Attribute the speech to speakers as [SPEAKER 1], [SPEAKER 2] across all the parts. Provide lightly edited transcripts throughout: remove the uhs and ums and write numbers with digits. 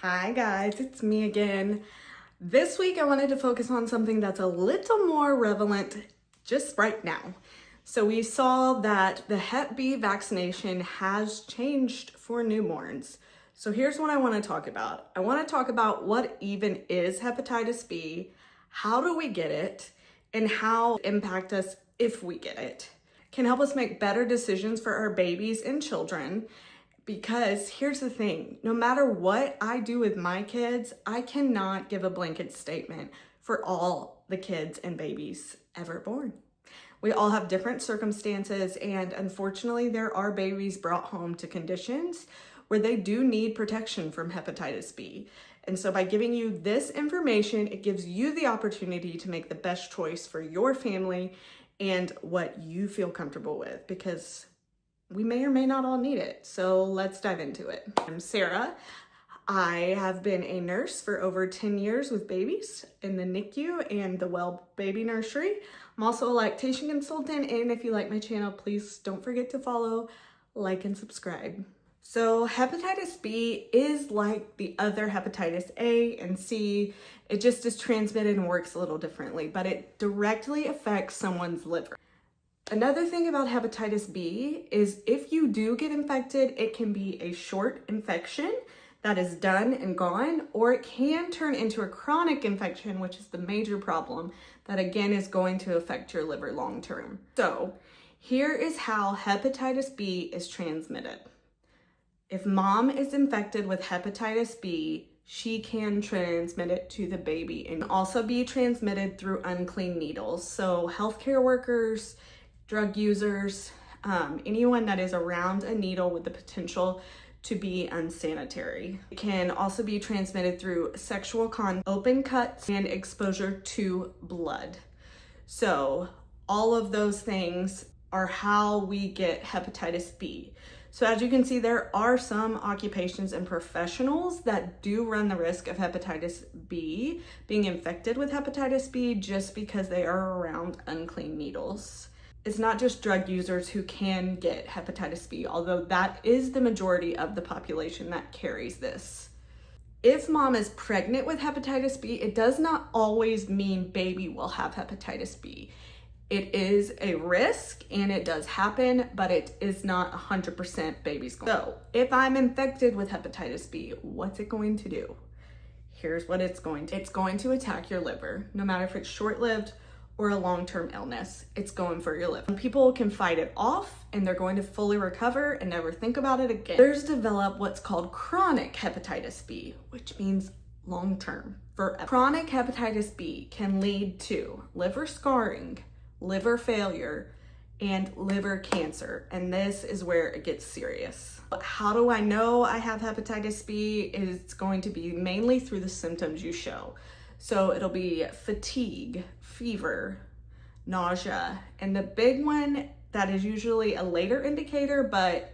[SPEAKER 1] Hi guys, it's me again. This week I wanted to focus on something that's a little more relevant just right now. So we saw that the Hep B vaccination has changed for newborns. So here's what I want to talk about. I want to talk about what even is hepatitis B, how do we get it, and how it impacts us if we get it. It can help us make better decisions for our babies and children. Because here's the thing, no matter what I do with my kids, I cannot give a blanket statement for all the kids and babies ever born. We all have different circumstances, and unfortunately, there are babies brought home to conditions where they do need protection from hepatitis B. And so by giving you this information, it gives you the opportunity to make the best choice for your family and what you feel comfortable with, because we may or may not all need it. So let's dive into it. I'm Sarah. I have been a nurse for over 10 years with babies in the NICU and the Well Baby Nursery. I'm also a lactation consultant, and if you like my channel, please don't forget to follow, like, and subscribe. So hepatitis B is like the other hepatitis A and C. It just is transmitted and works a little differently, but it directly affects someone's liver. Another thing about hepatitis B is if you do get infected, it can be a short infection that is done and gone, or it can turn into a chronic infection, which is the major problem that again is going to affect your liver long term. So here is how hepatitis B is transmitted. If mom is infected with hepatitis B, she can transmit it to the baby and also be transmitted through unclean needles. So healthcare workers, drug users, anyone that is around a needle with the potential to be unsanitary. It can also be transmitted through sexual open cuts, and exposure to blood. So all of those things are how we get hepatitis B. So as you can see, there are some occupations and professionals that do run the risk of hepatitis B, being infected with hepatitis B just because they are around unclean needles. It's not just drug users who can get hepatitis B, although that is the majority of the population that carries this. If mom is pregnant with hepatitis B, it does not always mean baby will have hepatitis B. It is a risk and it does happen, but it is not 100% baby's going. So if I'm infected with hepatitis B, what's it going to do? Here's what it's going to. It's going to attack your liver, no matter if it's short-lived or a long-term illness. It's going for your liver. People can fight it off and they're going to fully recover and never think about it again. Others develop what's called chronic hepatitis B, which means long-term. Chronic hepatitis B can lead to liver scarring, liver failure, and liver cancer. And this is where it gets serious. How do I know I have hepatitis B? It's going to be mainly through the symptoms you show. So it'll be fatigue, fever, nausea, and the big one that is usually a later indicator, but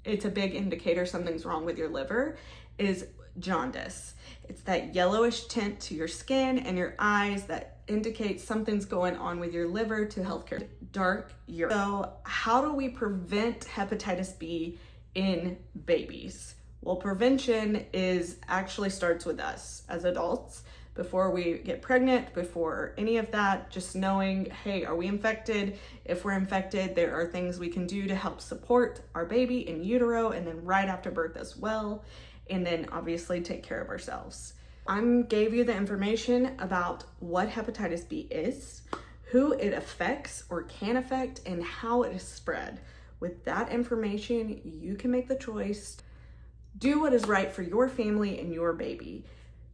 [SPEAKER 1] it's a big indicator something's wrong with your liver, is jaundice. It's that yellowish tint to your skin and your eyes that indicates something's going on with your liver to healthcare. Dark urine. So how do we prevent hepatitis B in babies? Well, prevention actually starts with us as adults. Before we get pregnant, before any of that, just knowing, hey, are we infected? If we're infected, there are things we can do to help support our baby in utero and then right after birth as well. And then obviously take care of ourselves. I gave you the information about what hepatitis B is, who it affects or can affect, and how it is spread. With that information, you can make the choice. Do what is right for your family and your baby.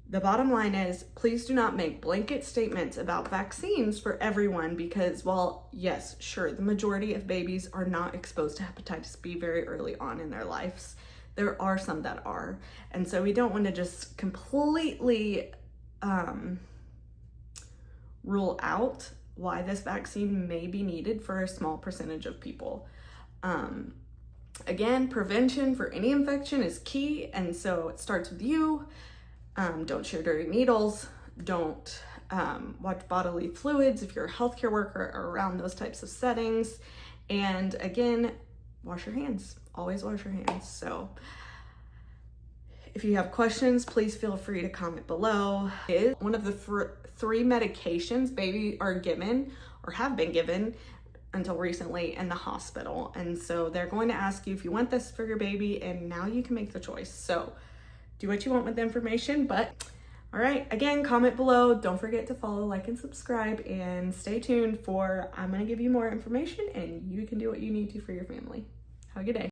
[SPEAKER 1] The bottom line is, please do not make blanket statements about vaccines for everyone because, while yes, sure, the majority of babies are not exposed to hepatitis B very early on in their lives, there are some that are. And so we don't want to just completely rule out why this vaccine may be needed for a small percentage of people. Again, prevention for any infection is key, and so it starts with you. Don't share dirty needles. Don't watch bodily fluids if you're a healthcare worker or around those types of settings. And again, wash your hands. Always wash your hands. So If you have questions, please feel free to comment below. It is one of the three medications babies are given or have been given until recently in the hospital. And so they're going to ask you if you want this for your baby, and now you can make the choice. So do what you want with the information, but all right, again, comment below. Don't forget to follow, like, and subscribe, and stay tuned for, I'm gonna give you more information and you can do what you need to for your family. Have a good day.